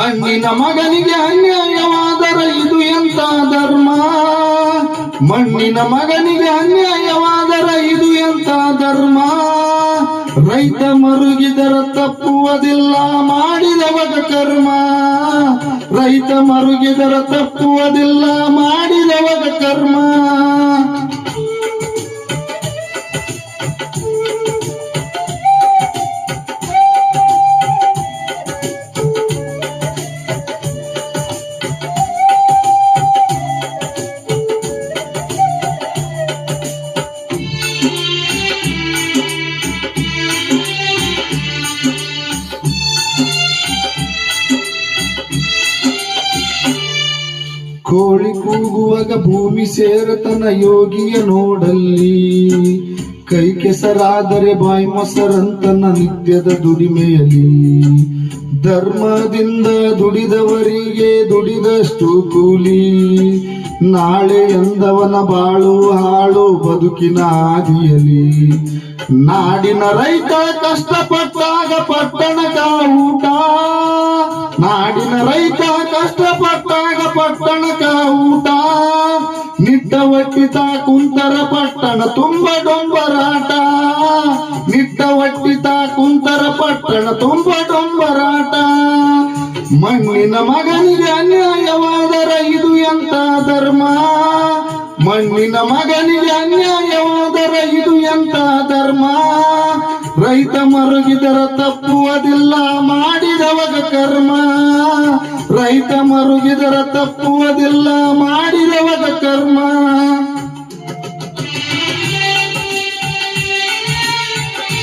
ಮಣ್ಣಿನ ಮಗನಿಗೆ ಅನ್ಯಾಯವಾದರ ಇದು ಎಂತ ಧರ್ಮ. ಮಣ್ಣಿನ ಮಗನಿಗೆ ಅನ್ಯಾಯವಾದರ ಇದು ಎಂತ ಧರ್ಮ. ರೈತ ಮರುಗಿದರ ತಪ್ಪುವುದಿಲ್ಲ ಮಾಡಿದವಗ ಕರ್ಮ. ರೈತ ಮರುಗಿದರ ತಪ್ಪುವುದಿಲ್ಲ ಮಾಡಿದವಗ ಕರ್ಮ. ಕೋಳಿ ಕೂಗುವಾಗ ಭೂಮಿ ಸೇರತನ ಯೋಗಿಯ ನೋಡಲ್ಲಿ. ಕೈ ಕೆಸರಾದರೆ ಬಾಯಿ ಮೊಸರಂತನ ನಿತ್ಯದ ದುಡಿಮೆಯಲ್ಲಿ. ಧರ್ಮದಿಂದ ದುಡಿದವರಿಗೆ ದುಡಿದಷ್ಟು ಕೂಲಿ. ನಾಳೆ ಎಂದವನ ಬಾಳು ಹಾಳು ಬದುಕಿನ ಹಾದಿಯಲಿ. ನಾಡಿನ ರೈತ ಕಷ್ಟಪಟ್ಟಾಗ ಪಟ್ಟಣಕ ಊಟ. ನಾಡಿನ ರೈತ ಕಷ್ಟಪಟ್ಟಾಗ ಪಟ್ಟಣಕ ಊಟ. ನಿಟ್ಟ ಒಟ್ಟಿತ ಕುಂತರ ಪಟ್ಟಣ ತುಂಬ ಡೊಂಬರಾಟ. ನಿಟ್ಟ ಒಟ್ಟಿತ ಕುಂತರ ಪಟ್ಟಣ ತುಂಬ ಡೊಂಬರಾಟ. ಮಣ್ಣಿನ ಮಗನಿಗೆ ಅನ್ಯಾಯವಾದರ ಇದು ಎಂತ ಧರ್ಮ. ಮಣ್ಣಿನ ಮಗನಿಗೆ ಅನ್ಯಾಯವಾದರ ಇದು ಎಂತ ಧರ್ಮ. ರೈತ ಮರುಗಿದರ ತಪ್ಪುವುದಿಲ್ಲ ಮಾಡಿದವಗ ಕರ್ಮ. ರೈತ ಮರುಗಿದರ ತಪ್ಪುವುದಿಲ್ಲ ಮಾಡಿದವಗ ಕರ್ಮ.